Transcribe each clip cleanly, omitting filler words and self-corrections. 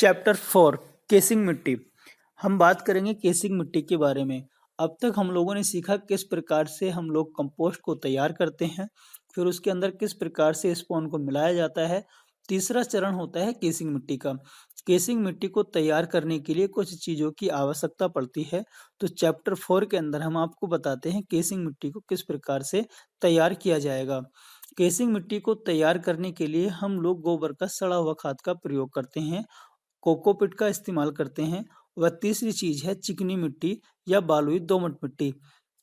Chapter 4 casing मिट्टी। हम बात करेंगे केसिंग मिट्टी के बारे में। अब तक हम लोगों ने सीखा किस प्रकार से हम लोग कंपोस्ट को तैयार करते हैं, फिर उसके अंदर किस प्रकार से स्पॉन को मिलाया जाता है। तीसरा चरण होता है केसिंग मिट्टी का। केसिंग मिट्टी को तैयार करने के लिए कुछ चीज़ों की आवश्यकता पड़ती है। तो चैप्टर 4 के अंदर हम आपको बताते हैं केसिंग मिट्टी को किस प्रकार से तैयार किया जाएगा। केसिंग मिट्टी को तैयार करने के लिए हम लोग गोबर का सड़ा हुआ खाद का प्रयोग करते हैं, कोकोपीट का इस्तेमाल करते हैं। वह तीसरी चीज़ है चिकनी मिट्टी या बालुई दोमट मिट्टी।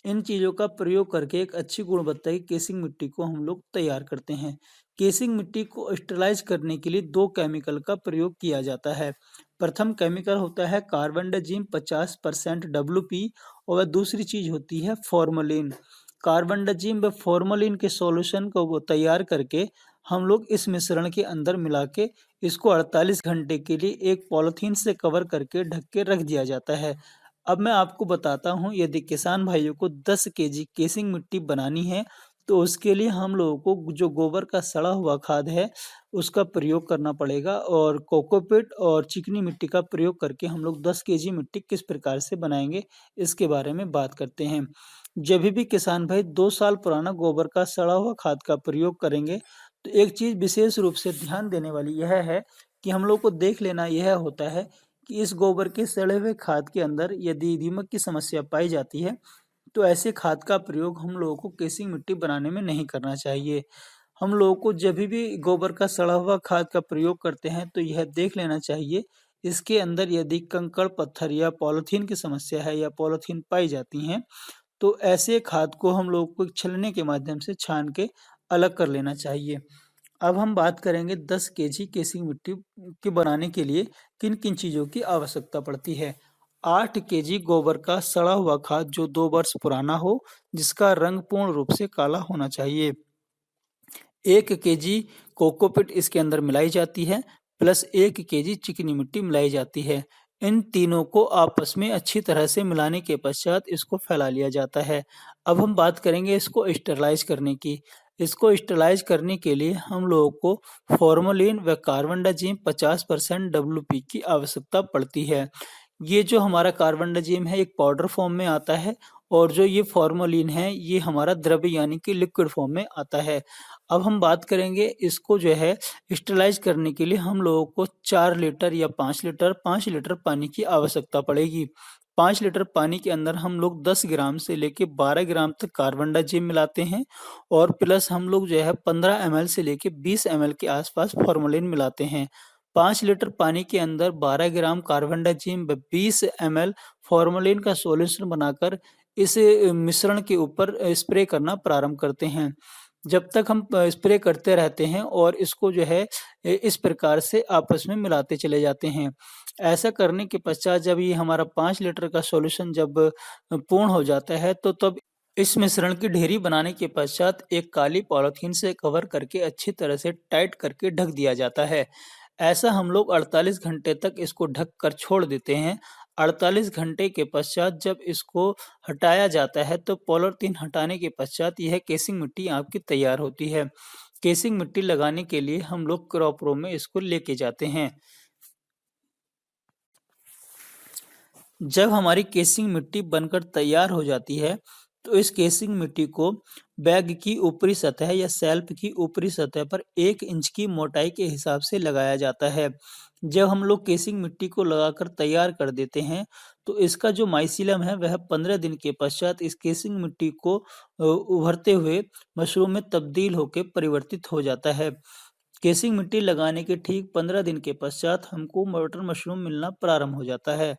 इन चीज़ों का प्रयोग करके एक अच्छी गुणवत्ता की केसिंग मिट्टी को हम लोग तैयार करते हैं। केसिंग मिट्टी को स्टरलाइज करने के लिए दो केमिकल का प्रयोग किया जाता है। प्रथम केमिकल होता है कार्बनडाजिम 50% WP और वह दूसरी चीज़ होती है फॉर्मलिन। कार्बनडाजिम व फॉर्मलिन के सॉल्यूशन को वो तैयार करके हम लोग इस मिश्रण के अंदर मिला के इसको 48 घंटे के लिए एक पॉलीथीन से कवर करके ढक के रख दिया जाता है। अब मैं आपको बताता हूँ, यदि किसान भाइयों को 10 केजी केसिंग मिट्टी बनानी है तो उसके लिए हम लोगों को जो गोबर का सड़ा हुआ खाद है उसका प्रयोग करना पड़ेगा और कोकोपीट और चिकनी मिट्टी का प्रयोग करके हम लोग 10 केजी मिट्टी किस प्रकार से बनाएंगे इसके बारे में बात करते हैं। जब भी किसान भाई 2 साल पुराना गोबर का सड़ा हुआ खाद का प्रयोग करेंगे तो एक चीज़ विशेष रूप से ध्यान देने वाली यह है कि हम लोग को देख लेना यह होता है कि इस गोबर के सड़े हुए खाद के अंदर यदि दीमक की समस्या पाई जाती है तो ऐसे खाद का प्रयोग हम लोगों को केसिंग मिट्टी बनाने में नहीं करना चाहिए। हम लोगों को जब भी गोबर का सड़ा हुआ खाद का प्रयोग करते हैं तो यह देख लेना चाहिए इसके अंदर यदि कंकड़ पत्थर या पॉलीथीन की समस्या है या पॉलीथीन पाई जाती हैं तो ऐसे खाद को हम लोग को छलने के माध्यम से छान के अलग कर लेना चाहिए। अब हम बात करेंगे 10 केजी केसिंग मिट्टी के बनाने के लिए किन किन चीज़ों की आवश्यकता पड़ती है। 8 केजी गोबर का सड़ा हुआ खाद जो 2 वर्ष पुराना हो, जिसका रंग पूर्ण रूप से काला होना चाहिए। 1 केजी कोकोपीट इसके अंदर मिलाई जाती है, प्लस 1 केजी चिकनी मिट्टी मिलाई जाती है। इन तीनों को आपस में अच्छी तरह से मिलाने के पश्चात इसको फैला लिया जाता है। अब हम बात करेंगे इसको स्टरलाइज करने की। इसको स्टरलाइज करने के लिए हम लोगों को फॉर्मलिन व कार्बनडाजिम 50% WP की आवश्यकता पड़ती है। ये जो हमारा कार्बनडाजिम है एक पाउडर फॉर्म में आता है और जो ये फॉर्मलिन है ये हमारा द्रव्य यानी कि लिक्विड फॉर्म में आता है। अब हम बात करेंगे इसको जो है स्टरलाइज करने के लिए हम लोगों को 4 लीटर या 5 लीटर पानी की आवश्यकता पड़ेगी। 5 लीटर पानी के अंदर हम लोग 10 ग्राम से लेके 12 ग्राम तक कार्बनडाजिम मिलाते हैं और प्लस हम लोग जो है 15 ml से लेके 20 ml के आसपास फॉर्मलिन मिलाते हैं। 5 लीटर पानी के अंदर 12 ग्राम कार्बनडाजिम व 20 ml फॉर्मलिन का सॉल्यूशन बनाकर इस मिश्रण के ऊपर स्प्रे करना प्रारंभ करते हैं। जब तक हम स्प्रे करते रहते हैं और इसको जो है इस प्रकार से आपस में मिलाते चले जाते हैं। ऐसा करने के पश्चात जब ये हमारा 5 लीटर का सॉल्यूशन जब पूर्ण हो जाता है तो तब इस मिश्रण की ढेरी बनाने के पश्चात एक काली पॉलीथीन से कवर करके अच्छी तरह से टाइट करके ढक दिया जाता है। ऐसा हम लोग 48 घंटे तक इसको ढक कर छोड़ देते हैं। 48 घंटे के पश्चात जब इसको हटाया जाता है तो पॉलीथीन हटाने के पश्चात यह केसिंग मिट्टी आपकी तैयार होती है। केसिंग मिट्टी लगाने के लिए हम लोग क्रॉप रो में इसको लेके जाते हैं। जब हमारी केसिंग मिट्टी बनकर तैयार हो जाती है तो इस केसिंग मिट्टी को बैग की ऊपरी सतह या शेल्फ की ऊपरी सतह पर 1 इंच की मोटाई के हिसाब से लगाया जाता है। जब हम लोग केसिंग मिट्टी को लगाकर तैयार कर देते हैं तो इसका जो माइसीलम है वह 15 दिन के पश्चात इस केसिंग मिट्टी को उभरते हुए मशरूम में तब्दील होकर परिवर्तित हो जाता है। केसिंग मिट्टी लगाने के ठीक 15 दिन के पश्चात हमको मटर मशरूम मिलना प्रारंभ हो जाता है।